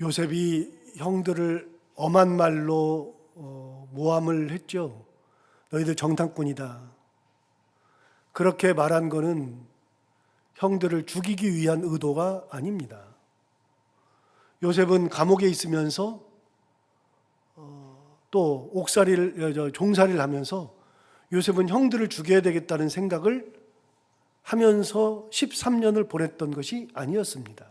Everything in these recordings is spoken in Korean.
요셉이 형들을 엄한 말로 모함을 했죠. 너희들 정탐꾼이다. 그렇게 말한 것은 형들을 죽이기 위한 의도가 아닙니다. 요셉은 감옥에 있으면서 또 종살이를 하면서 요셉은 형들을 죽여야 되겠다는 생각을 하면서 13년을 보냈던 것이 아니었습니다.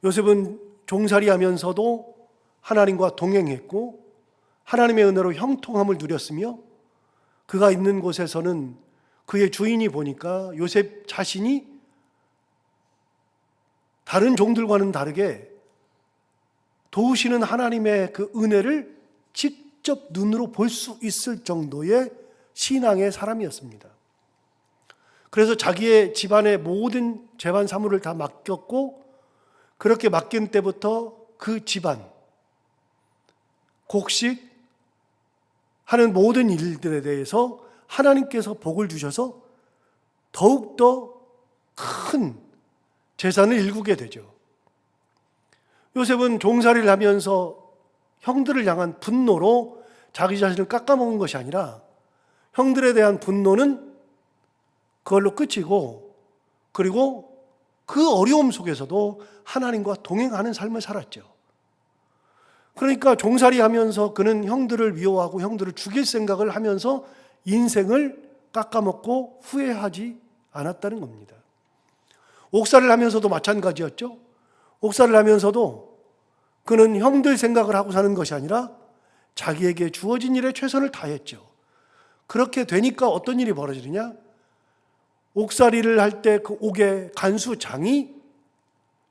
요셉은 종살이 하면서도 하나님과 동행했고 하나님의 은혜로 형통함을 누렸으며 그가 있는 곳에서는 그의 주인이 보니까 요셉 자신이 다른 종들과는 다르게 도우시는 하나님의 그 은혜를 직접 눈으로 볼 수 있을 정도의 신앙의 사람이었습니다. 그래서 자기의 집안의 모든 재반 사물을 다 맡겼고 그렇게 맡긴 때부터 그 집안, 곡식 하는 모든 일들에 대해서 하나님께서 복을 주셔서 더욱더 큰 재산을 일구게 되죠. 요셉은 종살이를 하면서 형들을 향한 분노로 자기 자신을 깎아먹은 것이 아니라 형들에 대한 분노는 그걸로 끝이고 그리고 그 어려움 속에서도 하나님과 동행하는 삶을 살았죠. 그러니까 종살이 하면서 그는 형들을 미워하고 형들을 죽일 생각을 하면서 인생을 깎아먹고 후회하지 않았다는 겁니다. 옥살이를 하면서도 마찬가지였죠. 옥살이를 하면서도 그는 형들 생각을 하고 사는 것이 아니라 자기에게 주어진 일에 최선을 다했죠. 그렇게 되니까 어떤 일이 벌어지느냐? 옥살이를 할 때 그 옥의 간수장이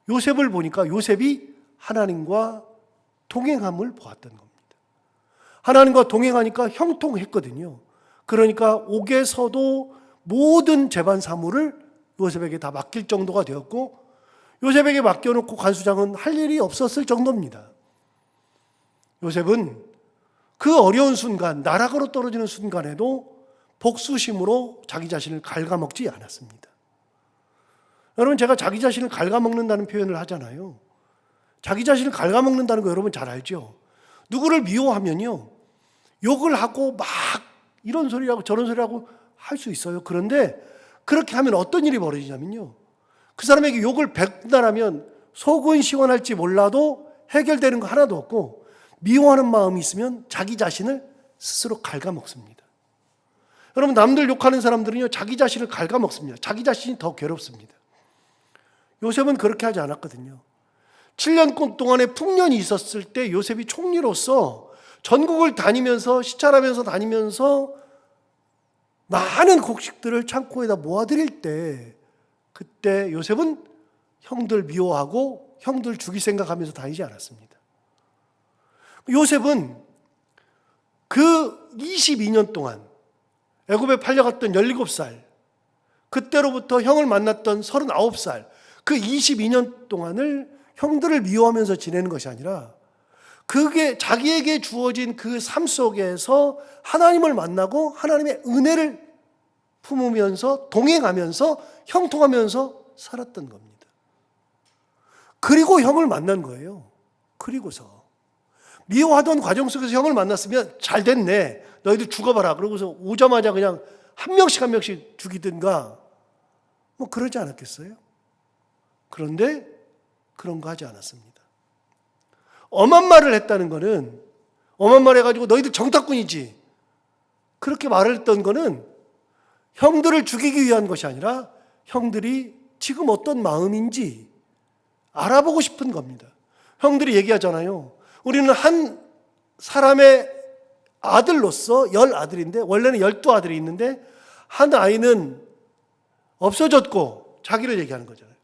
요셉을 보니까 요셉이 하나님과 동행함을 보았던 겁니다. 하나님과 동행하니까 형통했거든요. 그러니까 옥에서도 모든 재반 사물을 요셉에게 다 맡길 정도가 되었고 요셉에게 맡겨놓고 간수장은 할 일이 없었을 정도입니다. 요셉은 그 어려운 순간, 나락으로 떨어지는 순간에도 복수심으로 자기 자신을 갉아먹지 않았습니다. 여러분, 제가 자기 자신을 갉아먹는다는 표현을 하잖아요. 자기 자신을 갉아먹는다는 거 여러분 잘 알죠? 누구를 미워하면요, 욕을 하고 막 이런 소리하고 저런 소리하고 할 수 있어요. 그런데 그렇게 하면 어떤 일이 벌어지냐면요, 그 사람에게 욕을 백날하면 속은 시원할지 몰라도 해결되는 거 하나도 없고 미워하는 마음이 있으면 자기 자신을 스스로 갉아먹습니다. 여러분, 남들 욕하는 사람들은요, 자기 자신을 갉아먹습니다. 자기 자신이 더 괴롭습니다. 요셉은 그렇게 하지 않았거든요. 7년 동안의 풍년이 있었을 때 요셉이 총리로서 전국을 다니면서 시찰하면서 다니면서 많은 곡식들을 창고에다 모아드릴 때 그때 요셉은 형들 미워하고 형들 죽일 생각하면서 다니지 않았습니다. 요셉은 그 22년 동안 애굽에 팔려갔던 17살, 그때로부터 형을 만났던 39살, 그 22년 동안을 형들을 미워하면서 지내는 것이 아니라 그게 자기에게 주어진 그 삶 속에서 하나님을 만나고 하나님의 은혜를 품으면서 동행하면서 형통하면서 살았던 겁니다. 그리고 형을 만난 거예요. 그리고서 미워하던 과정 속에서 형을 만났으면 잘 됐네, 너희들 죽어봐라, 그러고서 오자마자 그냥 한 명씩 죽이든가 뭐 그러지 않았겠어요? 그런데 그런 거 하지 않았습니다. 엄한 말을 했다는 거는, 엄한 말 해가지고 너희들 정탐꾼이지, 그렇게 말을 했던 거는 형들을 죽이기 위한 것이 아니라 형들이 지금 어떤 마음인지 알아보고 싶은 겁니다. 형들이 얘기하잖아요. 우리는 한 사람의 아들로서 10아들인데 원래는 12아들이 있는데 한 아이는 없어졌고 자기를 얘기하는 거잖아요.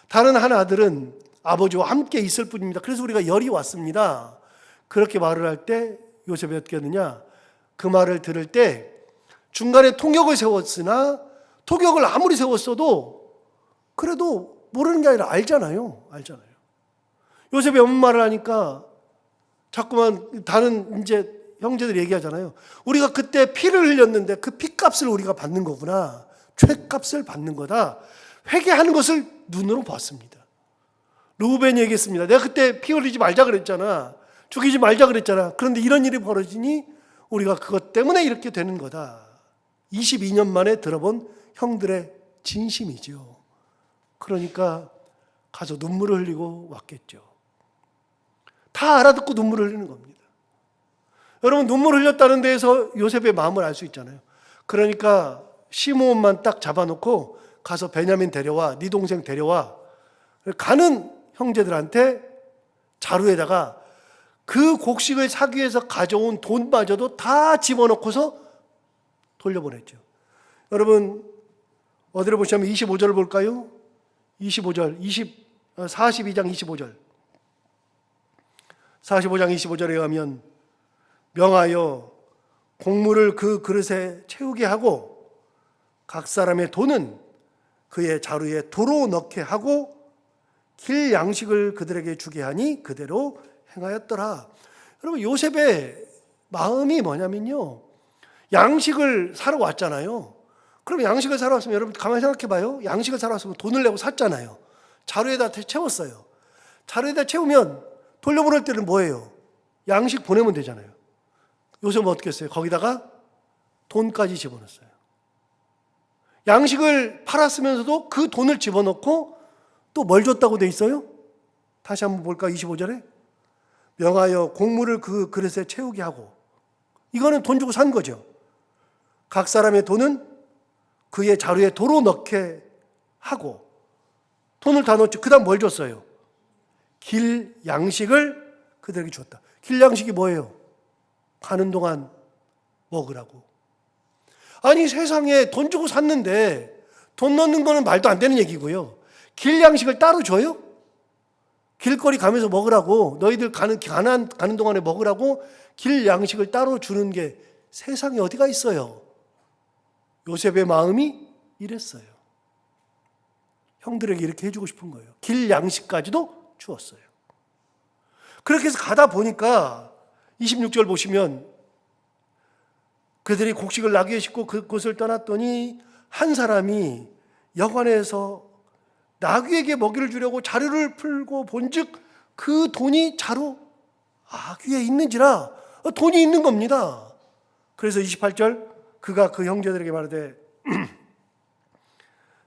다른 한 아들은 아버지와 함께 있을 뿐입니다. 그래서 우리가 열이 왔습니다. 그렇게 말을 할 때 요셉이 어떻게 했느냐? 그 말을 들을 때 중간에 통역을 세웠으나 통역을 아무리 세웠어도 그래도 모르는 게 아니라 알잖아요. 요셉이 엄마 말을 하니까 자꾸만 다른 이제 형제들이 얘기하잖아요. 우리가 그때 피를 흘렸는데 그 피값을 우리가 받는 거구나. 죄값을 받는 거다. 회개하는 것을 눈으로 봤습니다. 르우벤이 얘기했습니다. 내가 그때 피 흘리지 말자 그랬잖아. 죽이지 말자 그랬잖아. 그런데 이런 일이 벌어지니 우리가 그것 때문에 이렇게 되는 거다. 22년 만에 들어본 형들의 진심이죠. 그러니까 가서 눈물을 흘리고 왔겠죠. 다 알아듣고 눈물을 흘리는 겁니다. 여러분, 눈물을 흘렸다는 데에서 요셉의 마음을 알 수 있잖아요. 그러니까 시므온만 딱 잡아놓고 가서 베냐민 데려와, 네 동생 데려와. 가는 형제들한테 자루에다가 그 곡식을 사기 위해서 가져온 돈마저도 다 집어넣고서 돌려보냈죠. 여러분, 어디를 보시면 25절을 볼까요? 25절, 42장 25절. 45장 25절에 의하면 명하여 곡물을 그 그릇에 채우게 하고 각 사람의 돈은 그의 자루에 도로 넣게 하고 길 양식을 그들에게 주게 하니 그대로 행하였더라. 여러분, 요셉의 마음이 뭐냐면요, 양식을 사러 왔잖아요. 그럼 양식을 사러 왔으면, 여러분 가만히 생각해 봐요. 양식을 사러 왔으면 돈을 내고 샀잖아요. 자루에다 채웠어요. 자루에다 채우면 돌려보낼 때는 뭐예요? 양식 보내면 되잖아요. 요셉은 어떻게 했어요? 거기다가 돈까지 집어넣었어요. 양식을 팔았으면서도 그 돈을 집어넣고 또 뭘 줬다고 돼 있어요? 다시 한번 볼까요? 25절에 명하여 곡물을 그 그릇에 채우게 하고, 이거는 돈 주고 산 거죠. 각 사람의 돈은 그의 자루에 도로 넣게 하고, 돈을 다 넣었죠. 그 다음 뭘 줬어요? 길 양식을 그들에게 줬다. 길 양식이 뭐예요? 가는 동안 먹으라고. 아니, 세상에 돈 주고 샀는데 돈 넣는 거는 말도 안 되는 얘기고요. 길 양식을 따로 줘요? 길거리 가면서 먹으라고, 너희들 가는 동안에 먹으라고 길 양식을 따로 주는 게 세상에 어디가 있어요? 요셉의 마음이 이랬어요. 형들에게 이렇게 해주고 싶은 거예요. 길 양식까지도 주었어요. 그렇게 해서 가다 보니까 26절 보시면 그들이 곡식을 나귀에 싣고 그곳을 떠났더니 한 사람이 여관에서 나귀에게 먹이를 주려고 자루를 풀고 본즉 그 돈이 자루 아귀에 있는지라, 돈이 있는 겁니다. 그래서 28절 그가 그 형제들에게 말하되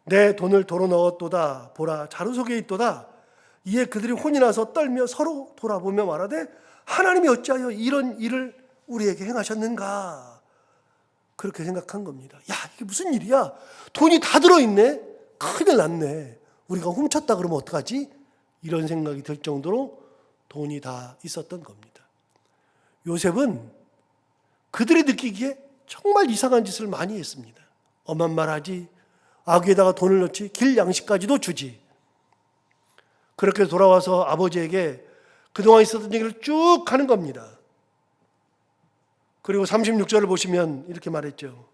내 돈을 도로 넣었도다, 보라 자루 속에 있도다. 이에 그들이 혼이 나서 떨며 서로 돌아보며 말하되 하나님이 어찌하여 이런 일을 우리에게 행하셨는가. 그렇게 생각한 겁니다. 야, 이게 무슨 일이야? 돈이 다 들어있네. 큰일 났네. 우리가 훔쳤다 그러면 어떡하지? 이런 생각이 들 정도로 돈이 다 있었던 겁니다. 요셉은 그들이 느끼기에 정말 이상한 짓을 많이 했습니다. 엄한 말 하지, 아귀에다가 돈을 넣지, 길 양식까지도 주지. 그렇게 돌아와서 아버지에게 그동안 있었던 얘기를 쭉 하는 겁니다. 그리고 36절을 보시면 이렇게 말했죠.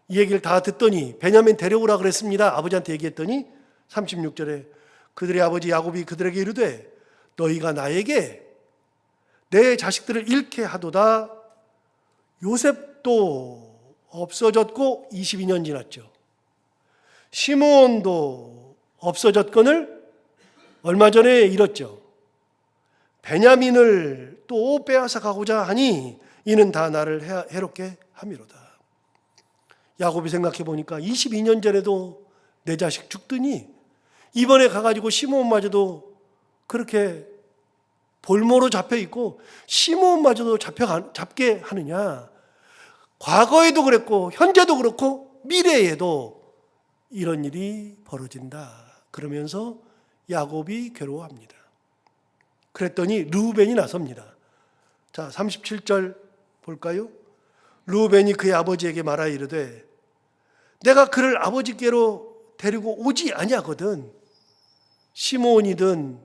이 얘기를 다 듣더니 베냐민 데려오라 그랬습니다. 아버지한테 얘기했더니 36절에 그들의 아버지 야곱이 그들에게 이르되 너희가 나에게 내 자식들을 잃게 하도다. 요셉도 없어졌고 22년 지났죠. 시므온도 없어졌건을 얼마 전에 잃었죠. 베냐민을 또 빼앗아 가고자 하니 이는 다 나를 해롭게 함이로다. 야곱이 생각해 보니까 22년 전에도 내 자식 죽더니 이번에 가가지고 시므온마저도 그렇게 볼모로 잡혀 있고 시므온마저도 잡게 하느냐. 과거에도 그랬고 현재도 그렇고 미래에도 이런 일이 벌어진다. 그러면서 야곱이 괴로워합니다. 그랬더니 르우벤이 나섭니다. 자, 37절 볼까요? 르우벤이 그의 아버지에게 말하여 이르되 내가 그를 아버지께로 데리고 오지 아니하거든. 시므온이든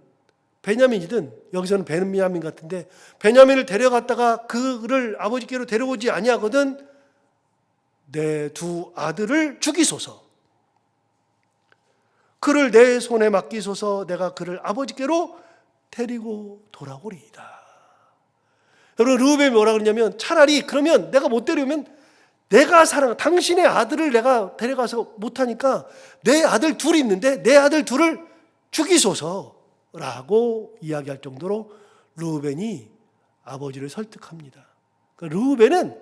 베냐민이든, 여기서는 베냐민 같은데 베냐민을 데려갔다가 그를 아버지께로 데려오지 아니하거든. 내 두 아들을 죽이소서. 그를 내 손에 맡기소서. 내가 그를 아버지께로 데리고 돌아오리이다. 여러분, 르우벤이 뭐라 그러냐면 차라리 그러면 내가 못 데려오면 내가 당신의 아들을 내가 데려가서 못하니까 내 아들 둘이 있는데 내 아들 둘을 죽이소서. 라고 이야기할 정도로 르우벤이 아버지를 설득합니다. 르우벤은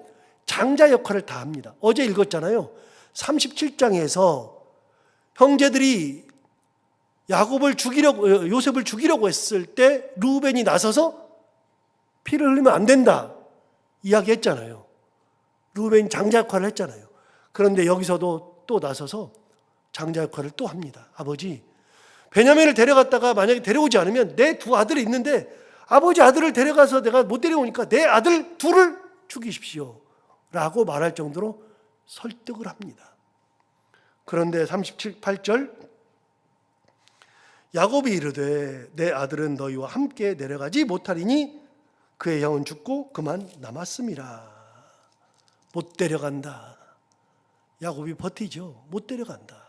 장자 역할을 다 합니다. 어제 읽었잖아요. 37장에서 형제들이 요셉을 죽이려고 했을 때 르우벤이 나서서 피를 흘리면 안 된다 이야기했잖아요. 르우벤이 장자 역할을 했잖아요. 그런데 여기서도 또 나서서 장자 역할을 또 합니다. 아버지, 베냐민을 데려갔다가 만약에 데려오지 않으면 내 두 아들이 있는데 아버지 아들을 데려가서 내가 못 데려오니까 내 아들 둘을 죽이십시오 라고 말할 정도로 설득을 합니다. 그런데 38절 야곱이 이르되 내 아들은 너희와 함께 내려가지 못하리니 그의 형은 죽고 그만 남았음이라. 못 데려간다. 야곱이 버티죠. 못 데려간다.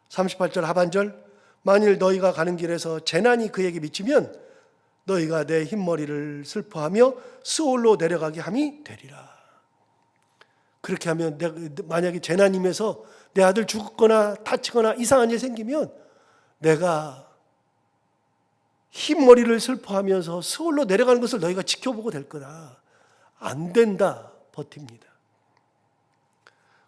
38절 하반절 만일 너희가 가는 길에서 재난이 그에게 미치면 너희가 내 흰머리를 슬퍼하며 스올로 내려가게 함이 되리라. 그렇게 하면 만약에 재난임에서 내 아들 죽거나 다치거나 이상한 일 생기면 내가 흰머리를 슬퍼하면서 스올로 내려가는 것을 너희가 지켜보고 될 거다. 안 된다. 버팁니다.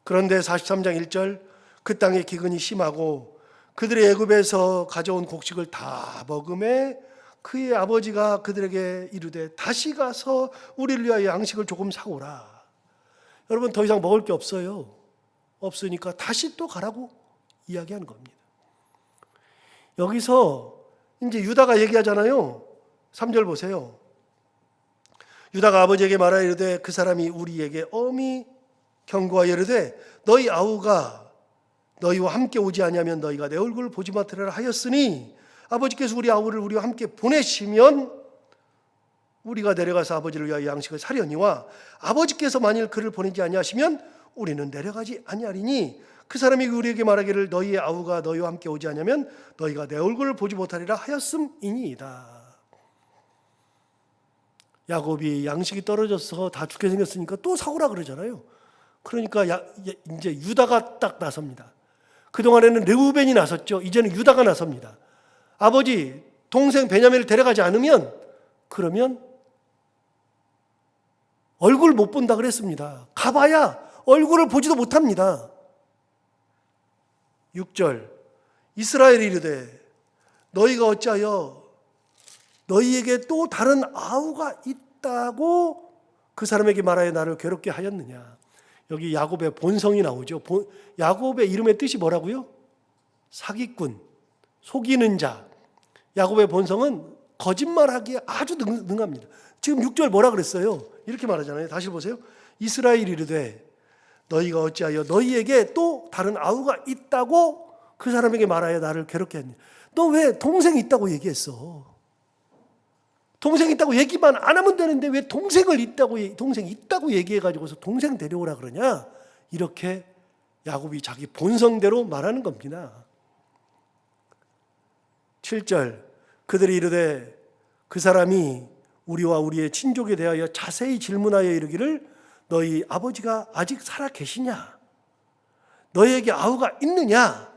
그런데 43장 1절 그 땅의 기근이 심하고 그들의 애굽에서 가져온 곡식을 다 먹음에 그의 아버지가 그들에게 이르되 다시 가서 우리를 위하여 양식을 조금 사오라. 여러분 더 이상 먹을 게 없어요. 없으니까 다시 또 가라고 이야기하는 겁니다. 여기서 이제 유다가 얘기하잖아요. 3절 보세요. 유다가 아버지에게 말하여 이르되 그 사람이 우리에게 엄히 경고하여 이르되 너희 아우가 너희와 함께 오지 아니하면 너희가 내 얼굴을 보지 못하리라 하였으니 아버지께서 우리 아우를 우리와 함께 보내시면 우리가 내려가서 아버지를 위하여 양식을 사려니와 아버지께서 만일 그를 보내지 아니하시면 우리는 내려가지 아니하리니 그 사람이 우리에게 말하기를 너희의 아우가 너희와 함께 오지 아니하면 너희가 내 얼굴을 보지 못하리라 하였음이니이다. 야곱이 양식이 떨어져서 다 죽게 생겼으니까 또 사오라 그러잖아요. 그러니까 이제 유다가 딱 나섭니다. 그동안에는 르우벤이 나섰죠. 이제는 유다가 나섭니다. 아버지, 동생 베냐민을 데려가지 않으면 그러면 얼굴 못 본다 그랬습니다. 가봐야 얼굴을 보지도 못합니다. 6절 이스라엘이 이르되 너희가 어찌하여 너희에게 또 다른 아우가 있다고 그 사람에게 말하여 나를 괴롭게 하였느냐. 여기 야곱의 본성이 나오죠. 야곱의 이름의 뜻이 뭐라고요? 사기꾼, 속이는 자. 야곱의 본성은 거짓말하기에 아주 능합니다. 지금 6절 뭐라 그랬어요? 이렇게 말하잖아요. 다시 보세요. 이스라엘이 이르되 너희가 어찌하여 너희에게 또 다른 아우가 있다고 그 사람에게 말하여 나를 괴롭게 했냐. 너 왜 동생이 있다고 얘기했어? 동생이 있다고 얘기만 안 하면 되는데 왜 동생이 있다고 얘기해가지고서 동생 데려오라 그러냐? 이렇게 야곱이 자기 본성대로 말하는 겁니다. 7절 그들이 이르되 그 사람이 우리와 우리의 친족에 대하여 자세히 질문하여 이르기를 너희 아버지가 아직 살아 계시냐? 너희에게 아우가 있느냐?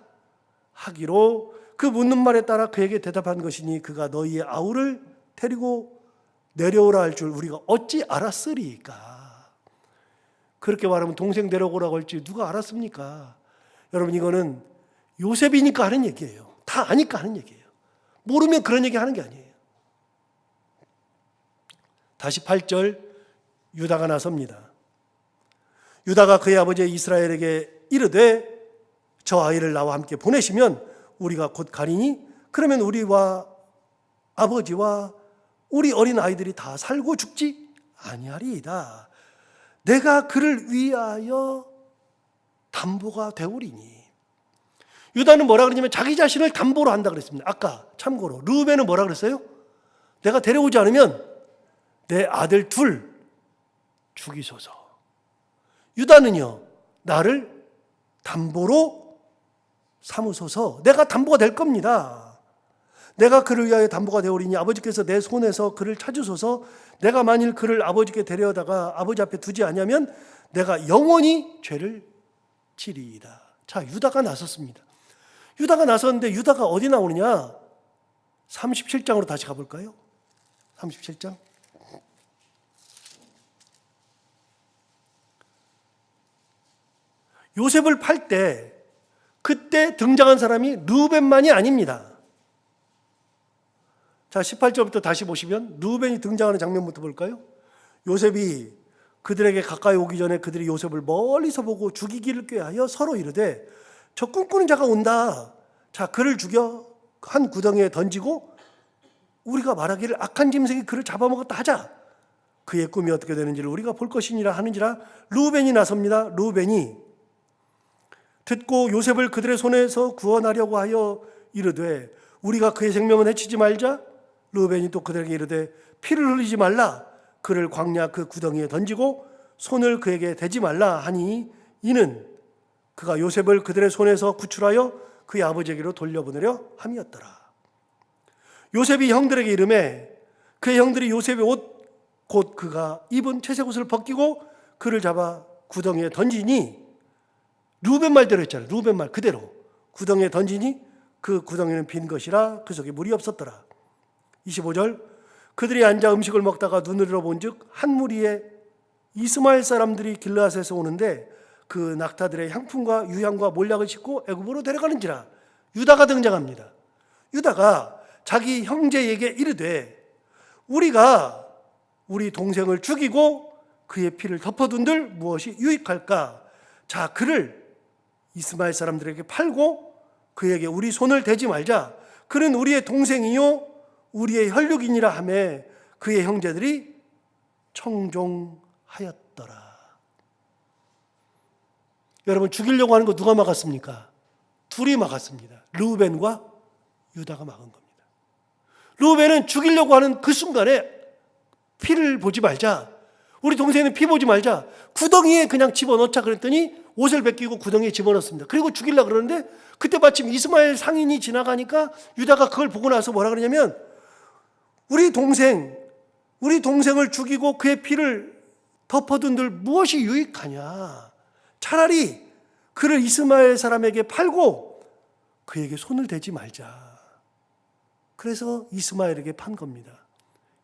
하기로 그 묻는 말에 따라 그에게 대답한 것이니 그가 너희의 아우를 데리고 내려오라 할 줄 우리가 어찌 알았으리까? 그렇게 말하면 동생 데려오라고 할지 누가 알았습니까? 여러분 이거는 요셉이니까 하는 얘기예요. 다 아니까 하는 얘기예요. 모르면 그런 얘기 하는 게 아니에요. 다시 8절 유다가 나섭니다. 유다가 그의 아버지 이스라엘에게 이르되 저 아이를 나와 함께 보내시면 우리가 곧 가리니 그러면 우리와 아버지와 우리 어린 아이들이 다 살고 죽지 아니하리이다. 내가 그를 위하여 담보가 되오리니. 유다는 뭐라 그러냐면 자기 자신을 담보로 한다 그랬습니다. 아까 참고로 르우벤은 뭐라 그랬어요? 내가 데려오지 않으면 내 아들 둘 죽이소서. 유다는요, 나를 담보로 삼으소서. 내가 담보가 될 겁니다. 내가 그를 위하여 담보가 되오리니 아버지께서 내 손에서 그를 찾으소서. 내가 만일 그를 아버지께 데려다가 아버지 앞에 두지 아니하면 내가 영원히 죄를 지리이다. 자, 유다가 나섰습니다. 유다가 나섰는데 유다가 어디 나오느냐? 37장으로 다시 가볼까요? 37장. 요셉을 팔 때 그때 등장한 사람이 르우벤만이 아닙니다. 자, 18절부터 다시 보시면 르우벤이 등장하는 장면부터 볼까요? 요셉이 그들에게 가까이 오기 전에 그들이 요셉을 멀리서 보고 죽이기를 꾀하여 서로 이르되 저 꿈꾸는 자가 온다. 자, 그를 죽여 한 구덩이에 던지고 우리가 말하기를 악한 짐승이 그를 잡아먹었다 하자. 그의 꿈이 어떻게 되는지를 우리가 볼 것이니라 하는지라. 르우벤이 나섭니다. 르우벤이 듣고 요셉을 그들의 손에서 구원하려고 하여 이르되 우리가 그의 생명을 해치지 말자. 르우벤이 또 그들에게 이르되 피를 흘리지 말라. 그를 광야 그 구덩이에 던지고 손을 그에게 대지 말라 하니 이는 그가 요셉을 그들의 손에서 구출하여 그의 아버지에게로 돌려보내려 함이었더라. 요셉이 형들에게 이르매 그의 형들이 요셉의 옷 곧 그가 입은 채색 옷을 벗기고 그를 잡아 구덩이에 던지니 르우벤 말대로 했잖아요. 르우벤 말 그대로 구덩이에 던지니 그 구덩이는 빈 것이라 그 속에 물이 없었더라. 25절 그들이 앉아 음식을 먹다가 눈을 들어본즉 한 무리의 이스마엘 사람들이 길르앗에서 오는데 그 낙타들의 향품과 유향과 몰약을 싣고 애굽으로 데려가는지라. 유다가 등장합니다. 유다가 자기 형제에게 이르되 우리가 우리 동생을 죽이고 그의 피를 덮어둔들 무엇이 유익할까? 자, 그를 이스마엘 사람들에게 팔고 그에게 우리 손을 대지 말자. 그는 우리의 동생이요 우리의 혈육이니라 하매 그의 형제들이 청종하였더라. 여러분, 죽이려고 하는 거 누가 막았습니까? 둘이 막았습니다. 르우벤과 유다가 막은 겁니다. 르우벤은 죽이려고 하는 그 순간에 피를 보지 말자. 우리 동생은 피 보지 말자. 구덩이에 그냥 집어넣자 그랬더니 옷을 벗기고 구덩이에 집어넣습니다. 그리고 죽이려고 그러는데 그때 마침 이스마엘 상인이 지나가니까 유다가 그걸 보고 나서 뭐라 그러냐면 우리 동생을 죽이고 그의 피를 덮어둔들 무엇이 유익하냐. 차라리 그를 이스마엘 사람에게 팔고 그에게 손을 대지 말자. 그래서 이스마엘에게 판 겁니다.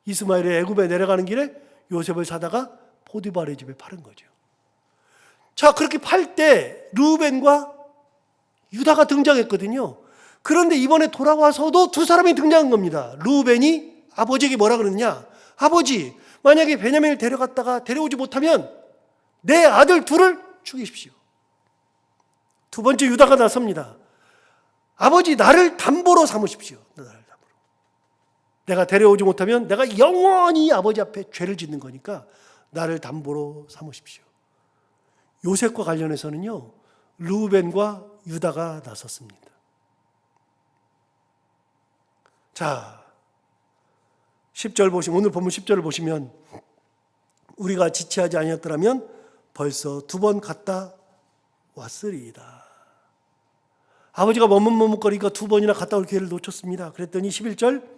이스마엘이 애굽에 내려가는 길에 요셉을 사다가 포디바르의 집에 팔은 거죠. 자, 그렇게 팔 때 르우벤과 유다가 등장했거든요. 그런데 이번에 돌아와서도 두 사람이 등장한 겁니다. 르우벤이 아버지에게 뭐라 그러느냐. 아버지, 만약에 베냐민을 데려갔다가 데려오지 못하면 내 아들 둘을 죽이십시오. 두 번째 유다가 나섭니다. 아버지, 나를 담보로 삼으십시오. 내가 데려오지 못하면 내가 영원히 아버지 앞에 죄를 짓는 거니까 나를 담보로 삼으십시오. 요셉과 관련해서는요, 르우벤과 유다가 나섰습니다. 자, 10절 보시면, 오늘 본문 10절을 보시면 우리가 지체하지 아니었더라면 벌써 두 번 갔다 왔으리이다. 아버지가 머뭇머뭇거리니까 두 번이나 갔다 올 기회를 놓쳤습니다. 그랬더니 11절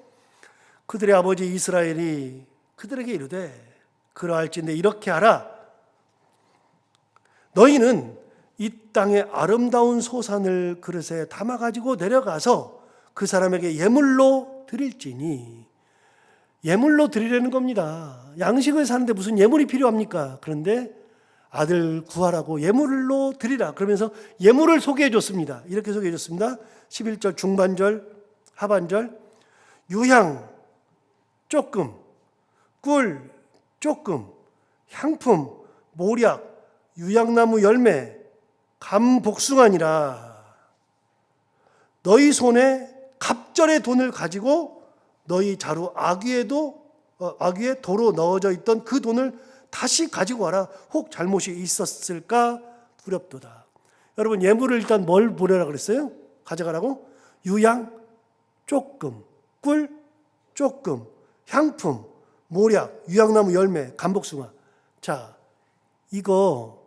그들의 아버지 이스라엘이 그들에게 이르되 그러할진대 이렇게 하라. 너희는 이 땅의 아름다운 소산을 그릇에 담아가지고 내려가서 그 사람에게 예물로 드릴지니. 예물로 드리려는 겁니다. 양식을 사는데 무슨 예물이 필요합니까? 그런데 아들 구하라고 예물로 드리라. 그러면서 예물을 소개해 줬습니다. 이렇게 소개해 줬습니다. 11절 중반절 하반절 유향 조금, 꿀 조금, 향품, 모략, 유향나무 열매, 감복숭아니라. 너희 손에 갑절의 돈을 가지고 너희 자루 아귀에 도로 넣어져 있던 그 돈을 다시 가지고 와라. 혹 잘못이 있었을까 두렵도다. 여러분, 예물을 일단 뭘 보내라 그랬어요? 가져가라고? 유향 조금, 꿀 조금, 향품, 모략, 유향나무 열매, 감복숭아. 자, 이거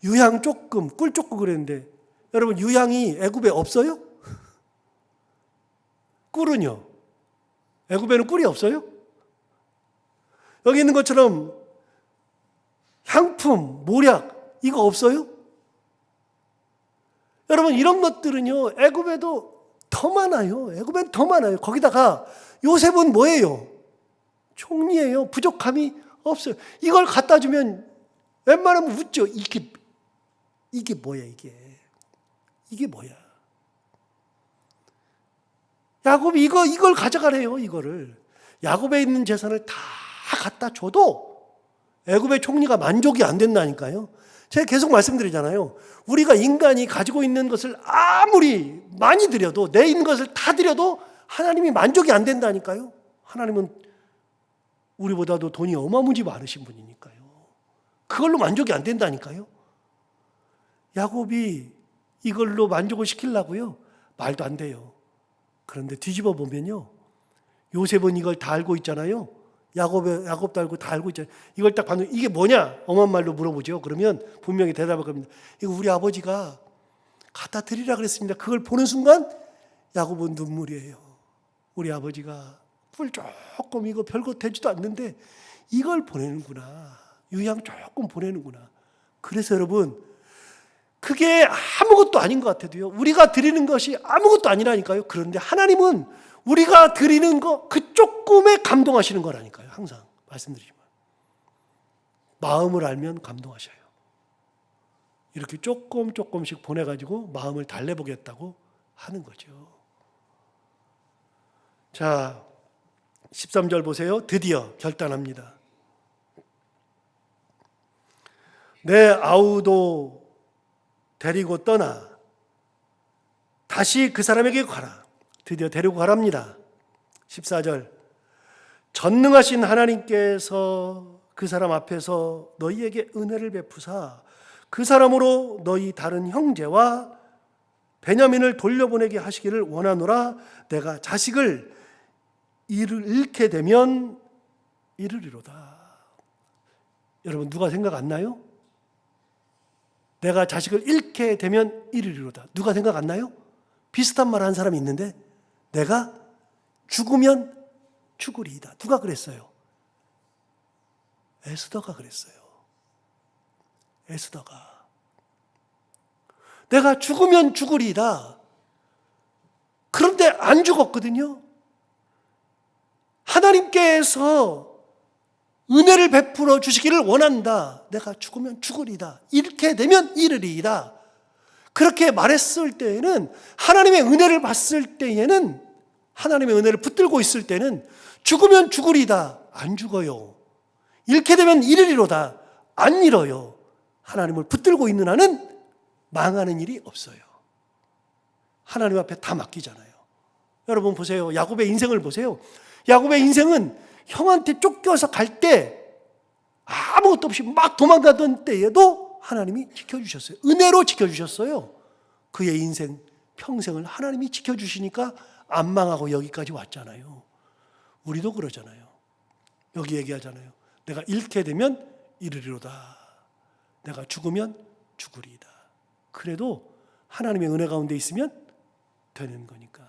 유향 조금, 꿀 조금 그랬는데 여러분, 유향이 애굽에 없어요? 꿀은요? 애굽에는 꿀이 없어요? 여기 있는 것처럼 향품, 모략 이거 없어요? 여러분, 이런 것들은요 애굽에도 더 많아요. 애굽엔 더 많아요. 거기다가 요셉은 뭐예요? 총리예요. 부족함이 없어요. 이걸 갖다 주면 웬만하면 웃죠. 이게 뭐야, 이게 뭐야. 야곱이 이걸 가져가래요, 이거를. 야곱에 있는 재산을 다 갖다 줘도 애굽의 총리가 만족이 안 된다니까요. 제가 계속 말씀드리잖아요. 우리가 인간이 가지고 있는 것을 아무리 많이 드려도, 내 있는 것을 다 드려도 하나님이 만족이 안 된다니까요. 하나님은 우리보다도 돈이 어마무지 많으신 분이니까요. 그걸로 만족이 안 된다니까요. 야곱이 이걸로 만족을 시키려고요? 말도 안 돼요. 그런데 뒤집어 보면요, 요셉은 이걸 다 알고 있잖아요. 야곱도 알고 다 알고 있잖아요. 이걸 딱 봤는데 이게 뭐냐? 엄한 말로 물어보죠. 그러면 분명히 대답할 겁니다. 이거 우리 아버지가 갖다 드리라 그랬습니다. 그걸 보는 순간 야곱은 눈물이에요. 우리 아버지가 뿔 조금, 이거 별거 되지도 않는데 이걸 보내는구나. 유양 조금 보내는구나. 그래서 여러분, 그게 아무것도 아닌 것 같아도요, 우리가 드리는 것이 아무것도 아니라니까요. 그런데 하나님은 우리가 드리는 거 그 조금에 감동하시는 거라니까요. 항상 말씀드리지만 마음을 알면 감동하셔요. 이렇게 조금씩 보내가지고 마음을 달래보겠다고 하는 거죠. 자, 13절 보세요. 드디어 결단합니다. 내 아우도 데리고 떠나 다시 그 사람에게 가라. 드디어 데리고 가랍니다. 14절, 전능하신 하나님께서 그 사람 앞에서 너희에게 은혜를 베푸사 그 사람으로 너희 다른 형제와 베냐민을 돌려보내게 하시기를 원하노라. 내가 자식을 잃게 되면 이르리로다. 여러분, 누가 생각 안 나요? 내가 자식을 잃게 되면 이르리로다. 누가 생각 안 나요? 비슷한 말 한 사람이 있는데, 내가 죽으면 죽으리이다. 누가 그랬어요? 에스더가 그랬어요. 에스더가. 내가 죽으면 죽으리이다. 그런데 안 죽었거든요. 하나님께서 은혜를 베풀어 주시기를 원한다. 내가 죽으면 죽으리이다. 이렇게 되면 이르리이다. 그렇게 말했을 때에는, 하나님의 은혜를 봤을 때에는, 하나님의 은혜를 붙들고 있을 때는 죽으면 죽으리다. 안 죽어요. 잃게 되면 이르리로다. 안 잃어요. 하나님을 붙들고 있는 한은 망하는 일이 없어요. 하나님 앞에 다 맡기잖아요. 여러분 보세요. 야곱의 인생을 보세요. 야곱의 인생은 형한테 쫓겨서 갈 때 아무것도 없이 막 도망가던 때에도 하나님이 지켜주셨어요. 은혜로 지켜주셨어요. 그의 인생 평생을 하나님이 지켜주시니까 안 망하고 여기까지 왔잖아요. 우리도 그러잖아요. 여기 얘기하잖아요. 내가 잃게 되면 이르리로다. 내가 죽으면 죽으리이다. 그래도 하나님의 은혜 가운데 있으면 되는 거니까.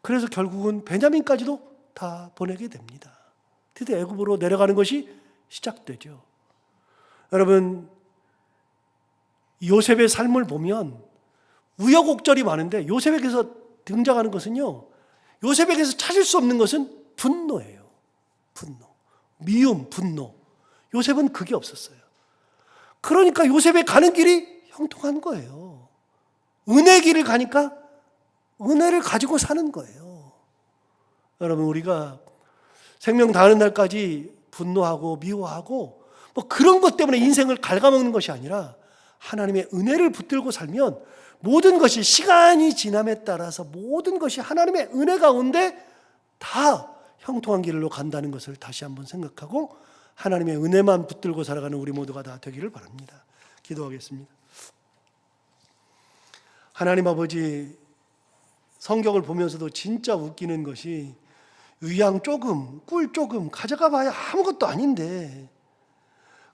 그래서 결국은 베냐민까지도 다 보내게 됩니다. 드디어 애굽으로 내려가는 것이 시작되죠. 여러분, 요셉의 삶을 보면 우여곡절이 많은데, 요셉에게서 등장하는 것은요, 요셉에게서 찾을 수 없는 것은 분노예요. 분노. 미움, 분노. 요셉은 그게 없었어요. 그러니까 요셉의 가는 길이 형통한 거예요. 은혜 길을 가니까 은혜를 가지고 사는 거예요. 여러분, 우리가 생명 다하는 날까지 분노하고 미워하고 뭐 그런 것 때문에 인생을 갉아먹는 것이 아니라, 하나님의 은혜를 붙들고 살면 모든 것이, 시간이 지남에 따라서 모든 것이 하나님의 은혜 가운데 다 형통한 길로 간다는 것을 다시 한번 생각하고 하나님의 은혜만 붙들고 살아가는 우리 모두가 다 되기를 바랍니다. 기도하겠습니다. 하나님 아버지, 성경을 보면서도 진짜 웃기는 것이, 의양 조금, 꿀 조금 가져가 봐야 아무것도 아닌데,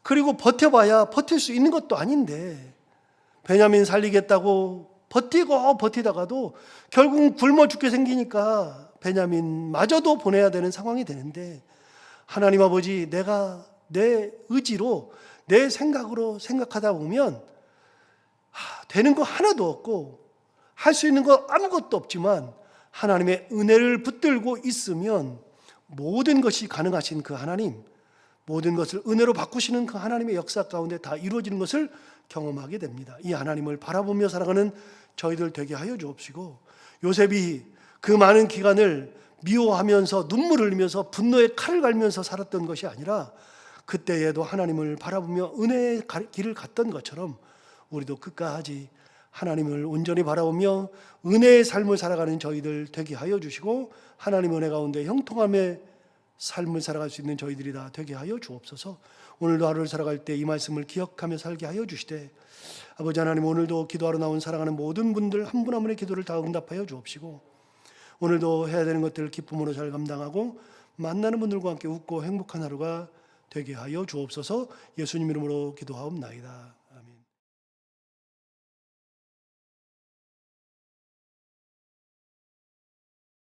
그리고 버텨봐야 버틸 수 있는 것도 아닌데, 베냐민 살리겠다고 버티고 버티다가도 결국은 굶어 죽게 생기니까 베냐민마저도 보내야 되는 상황이 되는데, 하나님 아버지, 내가 내 의지로, 내 생각으로 생각하다 보면 되는 거 하나도 없고, 할 수 있는 거 아무것도 없지만 하나님의 은혜를 붙들고 있으면 모든 것이 가능하신 그 하나님, 모든 것을 은혜로 바꾸시는 그 하나님의 역사 가운데 다 이루어지는 것을 경험하게 됩니다. 이 하나님을 바라보며 살아가는 저희들 되게 하여 주옵시고, 요셉이 그 많은 기간을 미워하면서 눈물을 흘리면서 분노의 칼을 갈면서 살았던 것이 아니라 그때에도 하나님을 바라보며 은혜의 길을 갔던 것처럼 우리도 끝까지 하나님을 온전히 바라보며 은혜의 삶을 살아가는 저희들 되게 하여 주시고, 하나님의 은혜 가운데 형통함의 삶을 살아갈 수 있는 저희들이 다 되게 하여 주옵소서. 오늘도 하루를 살아갈 때 이 말씀을 기억하며 살게 하여 주시되, 아버지 하나님, 오늘도 기도하러 나온 사랑하는 모든 분들 한 분 한 분의 기도를 다 응답하여 주옵시고, 오늘도 해야 되는 것들을 기쁨으로 잘 감당하고 만나는 분들과 함께 웃고 행복한 하루가 되게 하여 주옵소서. 예수님 이름으로 기도하옵나이다.